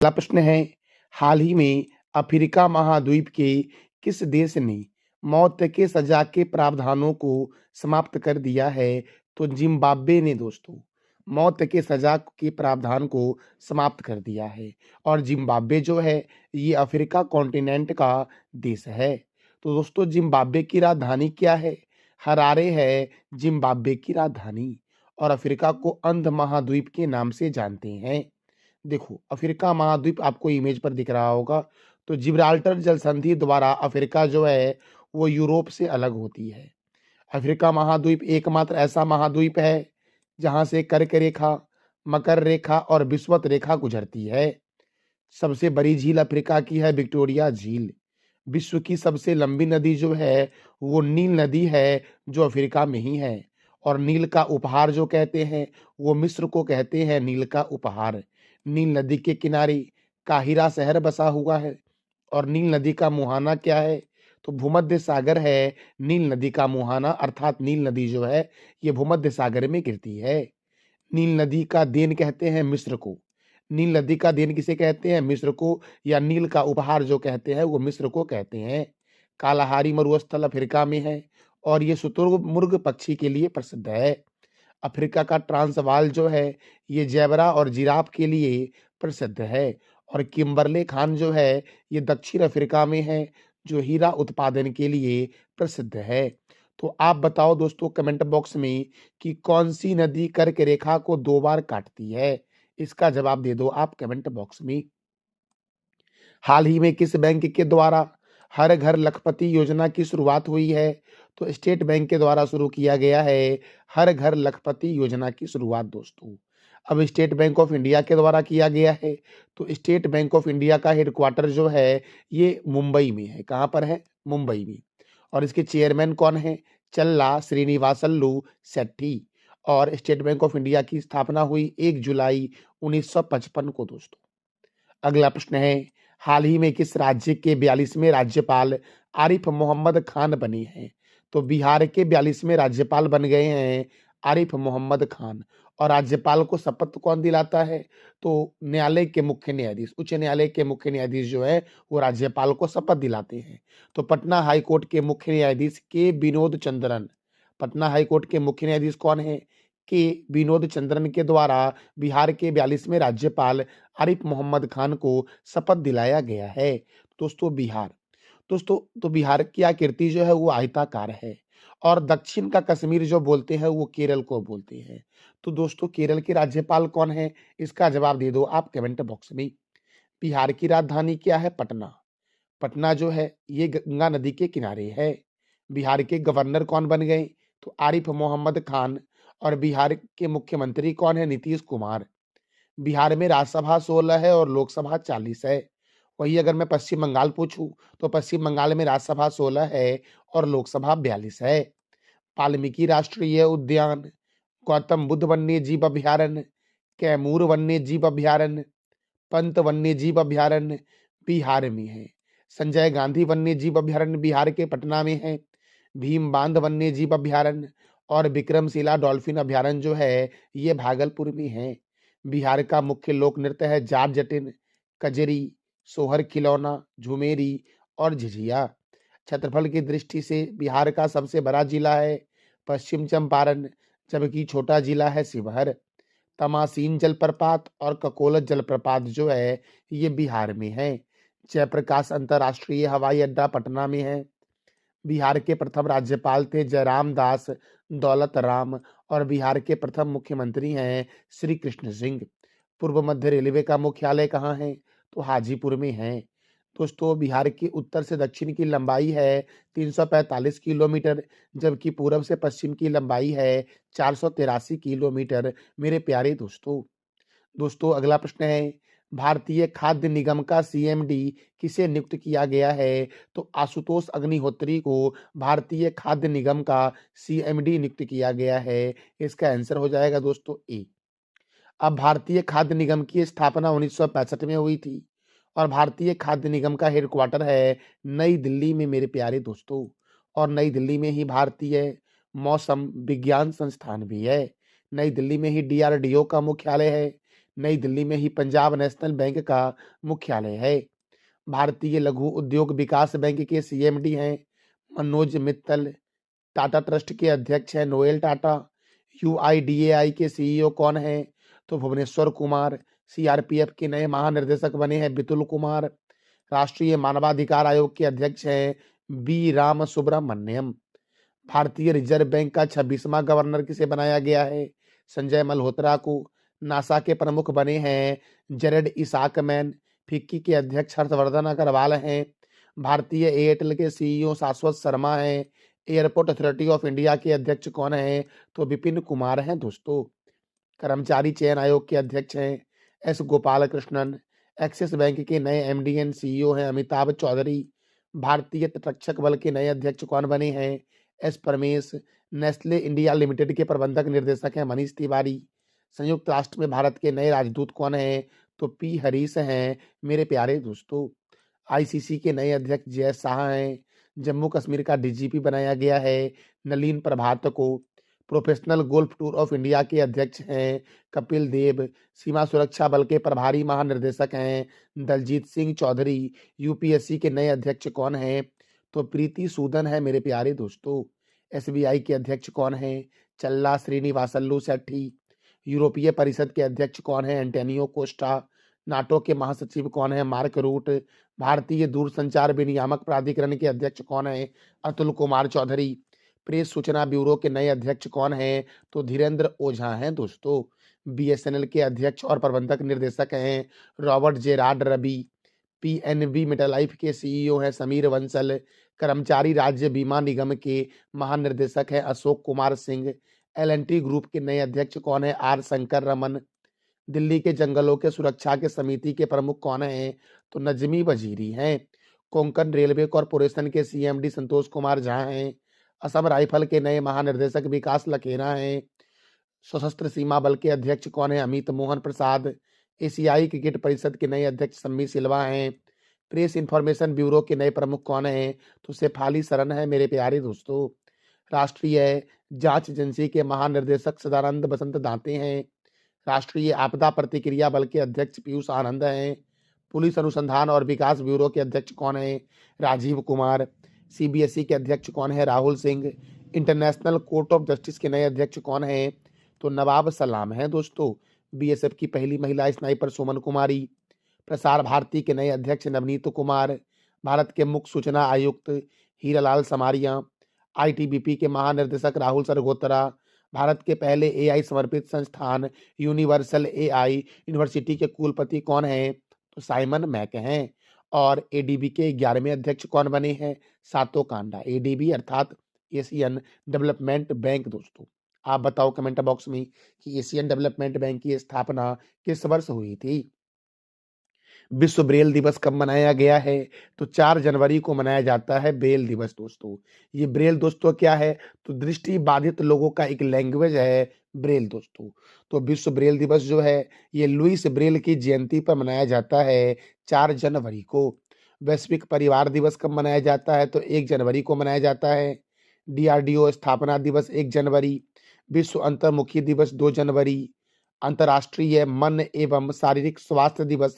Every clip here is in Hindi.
अगला प्रश्न है, हाल ही में अफ्रीका महाद्वीप के किस देश ने मौत के सजा के प्रावधानों को समाप्त कर दिया है? तो जिम्बाब्वे ने दोस्तों मौत के सजा के प्रावधान को समाप्त कर दिया है। और जिम्बाब्वे जो है ये अफ्रीका कॉन्टिनेंट का देश है। तो दोस्तों जिम्बाब्वे की राजधानी क्या है? हरारे है जिम्बाब्वे की राजधानी। और अफ्रीका को अंध महाद्वीप के नाम से जानते हैं। देखो अफ्रीका महाद्वीप आपको इमेज पर दिख रहा होगा। तो जिब्राल्टर जल संधि द्वारा अफ्रीका जो है वो यूरोप से अलग होती है। अफ्रीका महाद्वीप एकमात्र ऐसा महाद्वीप है जहां से कर्क रेखा, मकर रेखा और विषुवत रेखा गुजरती है। सबसे बड़ी झील अफ्रीका की है विक्टोरिया झील। विश्व की सबसे लंबी नदी जो है वो नील नदी है जो अफ्रीका में ही है। और नील का उपहार जो कहते हैं वो मिस्र को कहते हैं नील का उपहार। नील नदी के किनारे काहिरा शहर बसा हुआ है। और नील नदी का मुहाना क्या है? तो भूमध्य सागर है नील नदी का मुहाना, अर्थात नील नदी जो है ये भूमध्य सागर में गिरती है। नील नदी का देन कहते हैं मिस्र को। नील नदी का देन किसे कहते हैं? मिस्र को। या नील का उपहार जो कहते हैं वो मिस्र को कहते हैं। कालाहारी मरुस्थल अफ्रीका में है और ये शुतुरमुर्ग पक्षी के लिए प्रसिद्ध है। अफ्रीका का ट्रांसवाल जो है ये जेबरा और जिराफ के लिए प्रसिद्ध है। और किम्बरले खान जो है ये दक्षिण अफ्रीका में है जो हीरा उत्पादन के लिए प्रसिद्ध है। तो आप बताओ दोस्तों कमेंट बॉक्स में कि कौन सी नदी कर्क रेखा को 2 बार काटती है? इसका जवाब दे दो आप कमेंट बॉक्स में। हाल ही में किस बैंक के द्वारा हर घर लखपति योजना की शुरुआत हुई है? तो स्टेट बैंक के द्वारा शुरू किया गया है हर घर लखपति योजना की शुरुआत दोस्तों। अब स्टेट बैंक ऑफ इंडिया के द्वारा किया गया है। तो स्टेट बैंक ऑफ इंडिया का हेडक्वार्टर जो है ये मुंबई में है। कहाँ पर है? मुंबई में। और इसके चेयरमैन कौन है? चल्ला श्रीनिवासल्लू सेट्टी। और स्टेट बैंक ऑफ इंडिया की स्थापना हुई 1 जुलाई 1955 को दोस्तों। अगला प्रश्न है, हाल ही में किस राज्य के 42वें राज्यपाल आरिफ मोहम्मद खान बने हैं? तो बिहार के 42वें राज्यपाल बन गए हैं आरिफ मोहम्मद खान। और राज्यपाल को शपथ कौन दिलाता है? तो न्यायालय के मुख्य न्यायाधीश, उच्च न्यायालय के मुख्य न्यायाधीश जो है वो राज्यपाल को शपथ दिलाते हैं। तो पटना हाई कोर्ट के मुख्य न्यायाधीश के विनोद चंद्रन। पटना हाई कोर्ट के मुख्य न्यायाधीश कौन है? के विनोद चंद्रन के द्वारा बिहार के 42वें राज्यपाल आरिफ मोहम्मद खान को शपथ दिलाया गया है। दोस्तों तो बिहार की आकृति जो है वो आयताकार है। और दक्षिण का कश्मीर जो बोलते हैं वो केरल को बोलते हैं। तो दोस्तों केरल के राज्यपाल कौन है? इसका जवाब दे दो आप कमेंट बॉक्स में। बिहार की राजधानी क्या है? पटना। पटना जो है ये गंगा नदी के किनारे है। बिहार के गवर्नर कौन बन गए? तो आरिफ मोहम्मद खान। और बिहार के मुख्यमंत्री कौन है? नीतीश कुमार। बिहार में राज्यसभा 16 है और लोकसभा 40 है। वही अगर मैं पश्चिम बंगाल पूछूं तो पश्चिम बंगाल में राज्यसभा 16 है और लोकसभा 42 है। वाल्मीकि राष्ट्रीय उद्यान, गौतम बुद्ध वन्य जीव अभयारण्य, कैमूर वन्य जीव अभयारण्य, पंत वन्य जीव अभयारण्य बिहार में है। संजय गांधी वन्य जीव अभयारण्य बिहार के पटना में है। भीम बांध वन्य जीव अभयारण्य और विक्रमशिला डॉल्फिन अभयारण्य जो है ये भागलपुर में है। बिहार का मुख्य लोक नृत्य है जाट जटिन, कजरी, सोहर खिलौना, झुमेरी और झिझिया। क्षेत्रफल की दृष्टि से बिहार का सबसे बड़ा जिला है पश्चिम चंपारण, जबकि छोटा जिला है शिवहर। तमासीन जलप्रपात और ककोलत जलप्रपात जो है ये बिहार में है। जयप्रकाश अंतर्राष्ट्रीय हवाई अड्डा पटना में है। बिहार के प्रथम राज्यपाल थे जयराम दास दौलत राम। और बिहार के प्रथम मुख्यमंत्री हैं श्री कृष्ण सिंह। पूर्व मध्य रेलवे का मुख्यालय कहाँ है? तो हाजीपुर में है। दोस्तों बिहार के उत्तर से दक्षिण की लंबाई है 345 किलोमीटर, जबकि पूर्व से पश्चिम की लंबाई है 483 किलोमीटर। मेरे प्यारे दोस्तों दोस्तों अगला प्रश्न है, भारतीय खाद्य निगम का सीएमडी किसे नियुक्त किया गया है? तो आशुतोष अग्निहोत्री को भारतीय खाद्य निगम का सीएमडी नियुक्त किया गया है। इसका आंसर हो जाएगा दोस्तों ए। अब भारतीय खाद्य निगम की स्थापना 1965 में हुई थी। और भारतीय खाद्य निगम का हेडक्वार्टर है नई दिल्ली में मेरे प्यारे दोस्तों। और नई दिल्ली में ही भारतीय मौसम विज्ञान संस्थान भी है। नई दिल्ली में ही डीआरडीओ का मुख्यालय है। नई दिल्ली में ही पंजाब नेशनल बैंक का मुख्यालय है। भारतीय लघु उद्योग विकास बैंक के सीएमडी हैं मनोज मित्तल। टाटा ट्रस्ट के अध्यक्ष हैं नोएल टाटा। यूआईडीएआई के सीईओ कौन है? तो भुवनेश्वर कुमार। सीआरपीएफ के नए महानिर्देशक बने हैं बितुल कुमार। राष्ट्रीय मानवाधिकार आयोग के अध्यक्ष हैं बी राम सुब्रमण्यम। भारतीय रिजर्व बैंक का 26वां गवर्नर किसे बनाया गया है? संजय मल्होत्रा को। नासा के प्रमुख बने हैं जेरेड इसाकमैन। फिक्की के अध्यक्ष हर्षवर्धन अग्रवाल हैं। भारतीय एयरटेल के सीईओ शाश्वत शर्मा हैं। एयरपोर्ट अथॉरिटी ऑफ इंडिया के अध्यक्ष कौन हैं? तो विपिन कुमार हैं दोस्तों। कर्मचारी चयन आयोग के अध्यक्ष हैं S Gopal Krishnan. Axis bank के नए एमडी एंड सीईओ हैं अमिताभ चौधरी। भारतीय तटरक्षक बल के नए अध्यक्ष कौन बने हैं? S Paramesh. Nestle India limited के प्रबंधक निर्देशक हैं मनीष तिवारी। संयुक्त राष्ट्र में भारत के नए राजदूत कौन हैं? तो पी हरीश हैं मेरे प्यारे दोस्तों। आईसीसी के नए अध्यक्ष जय शाह हैं। जम्मू कश्मीर का डीजीपी बनाया गया है नलिन प्रभात को। Professional golf tour of India के अध्यक्ष हैं कपिल देव। सीमा सुरक्षा बल के प्रभारी महानिर्देशक हैं दलजीत सिंह चौधरी। यूपीएससी के नए अध्यक्ष कौन हैं? तो प्रीति सूदन है मेरे प्यारे दोस्तों। एसबीआई के अध्यक्ष कौन हैं? चल्ला श्रीनिवासल्लू सेठी। यूरोपीय परिषद के अध्यक्ष कौन है? Antonio Costa. नाटो के महासचिव कौन है? Mark Rutte. भारतीय दूरसंचार विनियामक प्राधिकरण के अध्यक्ष कौन है? अतुल कुमार चौधरी। प्रेस सूचना ब्यूरो के नए अध्यक्ष कौन हैं? तो धीरेन्द्र ओझा हैं दोस्तों। बीएसएनएल के अध्यक्ष और प्रबंधक निर्देशक हैं रॉबर्ट जेराड रवि। पीएनबी मेटालाइफ के सीईओ हैं समीर बंसल। कर्मचारी राज्य बीमा निगम के महानिर्देशक हैं अशोक कुमार सिंह। एलएनटी ग्रुप के नए अध्यक्ष कौन है? आर शंकर रमन। दिल्ली के जंगलों के सुरक्षा के समिति के प्रमुख कौन हैं? तो नजमी वजीरी हैं। कोंकण रेलवे कॉरपोरेशन के सीएमडी संतोष कुमार झा हैं। असम राइफल के नए महानिर्देशक विकास लखेना हैं। सशस्त्र सीमा बल के अध्यक्ष कौन है? अमित मोहन प्रसाद। एशियाई क्रिकेट परिषद के नए अध्यक्ष सम्मी सिल्वा हैं। प्रेस इंफॉर्मेशन ब्यूरो के नए प्रमुख कौन हैं? तो शेफाली सरन है मेरे प्यारे दोस्तों। राष्ट्रीय जांच एजेंसी के महानिर्देशक सदानंद बसंत दांते हैं। राष्ट्रीय आपदा प्रतिक्रिया बल के अध्यक्ष पीयूष आनंद हैं। पुलिस अनुसंधान और विकास ब्यूरो के अध्यक्ष कौन हैं? राजीव कुमार। सीबीएसई के अध्यक्ष कौन है? Rahul Singh. International court of justice के नए अध्यक्ष कौन हैं? तो नवाब सलाम हैं दोस्तों। बीएसएफ की पहली महिला स्नाइपर सुमन कुमारी। प्रसार भारती के नए अध्यक्ष नवनीत कुमार। भारत के मुख्य सूचना आयुक्त हीरालाल समारिया। आईटीबीपी के महानिर्देशक राहुल सरगोत्रा। भारत के पहले एआई समर्पित संस्थान यूनिवर्सल एआई यूनिवर्सिटी के कुलपति कौन हैं? तो साइमन मैक हैं। और एडीबी के 11वें अध्यक्ष कौन बने हैं? सातो कांडा। एडीबी अर्थात एशियन डेवलपमेंट बैंक दोस्तों। आप बताओ कमेंट बॉक्स में कि एशियन डेवलपमेंट बैंक की स्थापना किस वर्ष हुई थी? विश्व ब्रेल दिवस कब मनाया गया है? तो 4 जनवरी को मनाया जाता है ब्रेल दिवस दोस्तों। ये ब्रेल दोस्तों क्या है? तो दृष्टि बाधित लोगों का एक लैंग्वेज है ब्रेल दोस्तों। तो विश्व ब्रेल दिवस जो है ये लुईस ब्रेल की जयंती पर मनाया जाता है 4 जनवरी को। वैश्विक परिवार दिवस कब मनाया जाता है? तो 1 जनवरी को मनाया जाता है। डीआरडीओ स्थापना दिवस 1 जनवरी। विश्व अंतर्मुखी दिवस 2 जनवरी। अंतर्राष्ट्रीय मन एवं शारीरिक स्वास्थ्य दिवस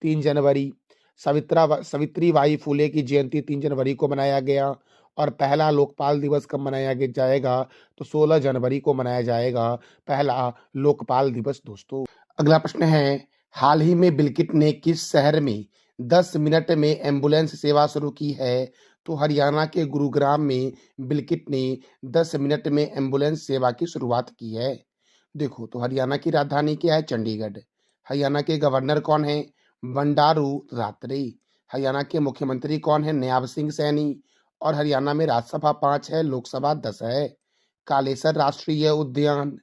3 जनवरी। सावित्रीबाई फुले की जयंती 3 जनवरी को मनाया गया। और पहला लोकपाल दिवस कब मनाया जाएगा? तो 16 जनवरी को मनाया जाएगा पहला लोकपाल दिवस दोस्तों। अगला प्रश्न है, हाल ही में बिल्किट ने किस शहर में 10 मिनट में एम्बुलेंस सेवा शुरू की है? तो हरियाणा के गुरुग्राम में बिल्किट ने 10 मिनट में एम्बुलेंस सेवा की शुरुआत की है। देखो तो हरियाणा की राजधानी क्या है? चंडीगढ़। हरियाणा के गवर्नर कौन है? बंडारू दत्तात्रेय। हरियाणा के मुख्यमंत्री कौन है? नायब सिंह सैनी। और हरियाणा में राज्यसभा 5 है, लोकसभा 10 है। कालेसर राष्ट्रीय उद्यान,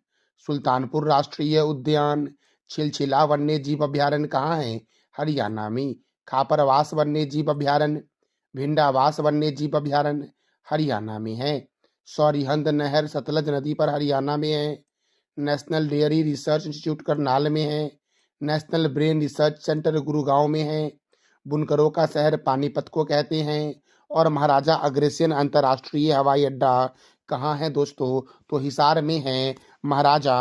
सुल्तानपुर राष्ट्रीय उद्यान, छिलछिला वन्य जीव अभ्यारण्य कहाँ है? हरियाणा में। खापरवास वन्य जीव अभ्यारण्य, भिंडावास वन्य जीव अभ्यारण्य हरियाणा में है। सौरिहंद नहर सतलज नदी पर हरियाणा में है। National dairy research institute Karnal में है। National brain research centre Gurgaon में है। बुनकरों का शहर पानीपत को कहते हैं। और महाराजा अग्रसेन अंतर्राष्ट्रीय हवाई अड्डा कहाँ है दोस्तों? तो हिसार में है महाराजा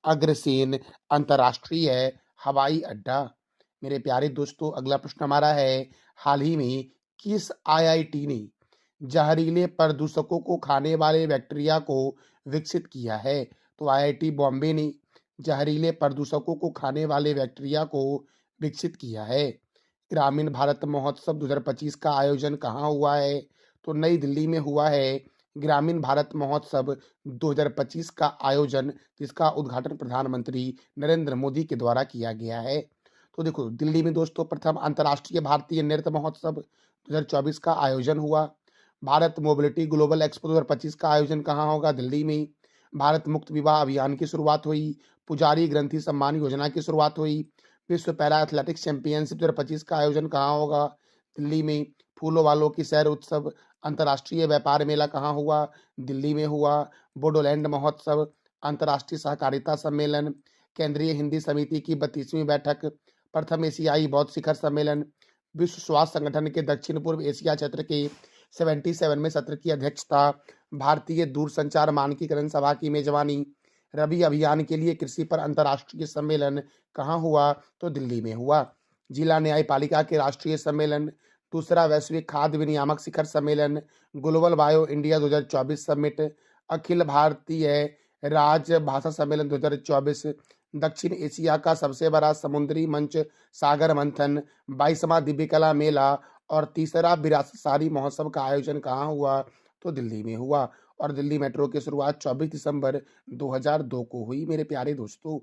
अग्रसेन अंतर्राष्ट्रीय हवाई अड्डा। मेरे प्यारे दोस्तों, अगला प्रश्न हमारा है, हाल ही में किस आईआईटी ने जहरीले प्रदूषकों को खाने वाले बैक्टीरिया को विकसित किया है? तो आईआईटी बॉम्बे ने जहरीले प्रदूषकों को खाने वाले बैक्टीरिया को विकसित किया है। ग्रामीण भारत महोत्सव 2025 का आयोजन कहाँ हुआ है? तो नई दिल्ली में हुआ है ग्रामीण भारत महोत्सव 2025 का आयोजन, जिसका उद्घाटन प्रधानमंत्री नरेंद्र मोदी के द्वारा किया गया है। तो देखो, दिल्ली में दोस्तों प्रथम अंतर्राष्ट्रीय भारतीय नृत्य महोत्सव 2024 का आयोजन हुआ। भारत मोबिलिटी ग्लोबल एक्सपो 2025 का आयोजन कहाँ होगा? दिल्ली में। भारत मुक्त विवाह अभियान की शुरुआत हुई। पुजारी ग्रंथि सम्मान योजना की शुरुआत हुई। विश्व पैरा एथलेटिक्स चैंपियनशिप 2025 का आयोजन कहाँ होगा? दिल्ली में। फूलों वालों की सैर उत्सव अंतर्राष्ट्रीय व्यापार मेला कहाँ हुआ? दिल्ली में हुआ। बोडोलैंड महोत्सव, अंतर्राष्ट्रीय सहकारिता सम्मेलन, केंद्रीय हिंदी समिति की 32वीं बैठक, प्रथम एशियाई बौद्ध शिखर सम्मेलन, विश्व स्वास्थ्य संगठन के दक्षिण पूर्व एशिया क्षेत्र के 77वें सत्र की अध्यक्षता, भारतीय दूरसंचार मानकीकरण सभा की मेजबानी, रबी अभियान के लिए कृषि पर अंतर्राष्ट्रीय सम्मेलन कहाँ हुआ? तो दिल्ली में हुआ। जिला न्यायपालिका के राष्ट्रीय सम्मेलन, दूसरा वैश्विक खाद्य विनियामक शिखर सम्मेलन, global bio India 2024 summit, Akhil Bharatiya राजभाषा सम्मेलन 2024, दक्षिण एशिया का सबसे बड़ा समुद्री मंच सागर मंथन, 22वां दिव्य कला मेला और तीसरा विरासत सारी महोत्सव का आयोजन कहाँ हुआ? तो दिल्ली में हुआ। और दिल्ली मेट्रो की शुरुआत 24 दिसंबर 2002 को हुई मेरे प्यारे दोस्तों।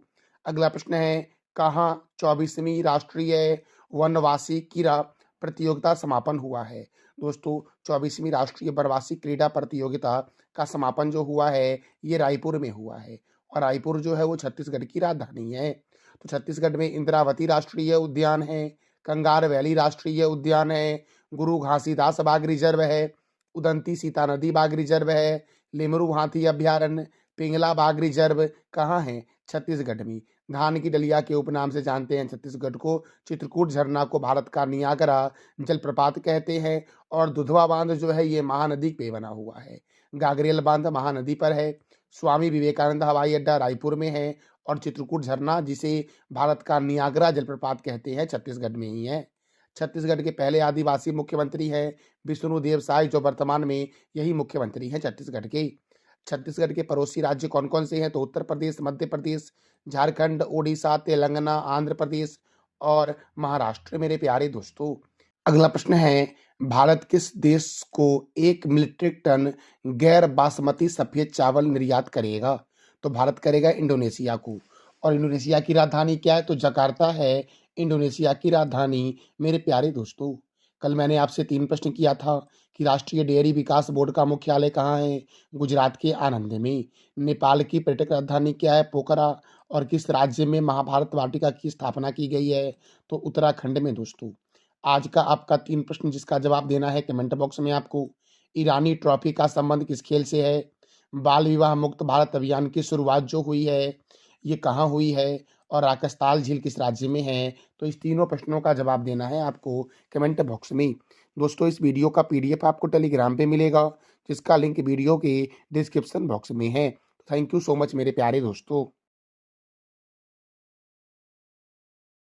अगला प्रश्न है, कहाँ 24वीं राष्ट्रीय वनवासी क्रीड़ा प्रतियोगिता समापन हुआ है? दोस्तों, 24वीं राष्ट्रीय वनवासी क्रीड़ा प्रतियोगिता का समापन जो हुआ है, ये रायपुर में हुआ है। और रायपुर जो है वो छत्तीसगढ़ की राजधानी है। तो छत्तीसगढ़ में इंद्रावती राष्ट्रीय उद्यान है, कंगार वैली राष्ट्रीय उद्यान है, गुरु घासीदास बाघ रिजर्व है, उदंती सीता नदी बाघ रिजर्व है, लेमरू हाथी अभ्यारण्य, पिंगला बाघ रिजर्व कहाँ है? छत्तीसगढ़ में। धान की डलिया के उपनाम से जानते हैं छत्तीसगढ़ को। चित्रकूट झरना को भारत का नियाग्रा जलप्रपात कहते हैं। और दुधवा बांध जो है ये महानदी पे बना हुआ है। गागरेल बांध महानदी पर है। स्वामी विवेकानंद हवाई अड्डा रायपुर में है। और चित्रकूट झरना, जिसे भारत का नियाग्रा जलप्रपात कहते हैं, छत्तीसगढ़ में ही है। छत्तीसगढ़ के पहले आदिवासी मुख्यमंत्री हैं विष्णुदेव साय, जो वर्तमान में यही मुख्यमंत्री हैं छत्तीसगढ़ के। छत्तीसगढ़ के पड़ोसी राज्य कौन कौन से हैं? तो उत्तर प्रदेश, मध्य प्रदेश, झारखंड, उड़ीसा, तेलंगाना, आंध्र प्रदेश और महाराष्ट्र मेरे प्यारे दोस्तों। अगला प्रश्न है, भारत किस देश को 1 मीट्रिक टन गैर बासमती सफेद चावल निर्यात करेगा? तो भारत करेगा इंडोनेशिया को। और इंडोनेशिया की राजधानी क्या है? तो जकार्ता है इंडोनेशिया की राजधानी मेरे प्यारे दोस्तों। कल मैंने आपसे 3 प्रश्न किया था कि राष्ट्रीय डेयरी विकास बोर्ड का मुख्यालय कहाँ है? गुजरात के आणंद में। नेपाल की पर्यटक राजधानी क्या है? पोखरा। और किस राज्य में महाभारत वाटिका की स्थापना की गई है? तो उत्तराखंड में दोस्तों। आज का आपका 3 प्रश्न, जिसका जवाब देना है कमेंट बॉक्स में आपको। ईरानी ट्रॉफी का संबंध किस खेल से है? बाल विवाह मुक्त भारत अभियान की शुरुआत जो हुई है, ये कहाँ हुई है? और राकस्ताल झील किस राज्य में है? तो इस तीनों प्रश्नों का जवाब देना है आपको कमेंट बॉक्स में। दोस्तों, इस वीडियो का पीडीएफ आपको टेलीग्राम पे मिलेगा, जिसका लिंक वीडियो के डिस्क्रिप्शन बॉक्स में है। थैंक यू सो मच मेरे प्यारे दोस्तों।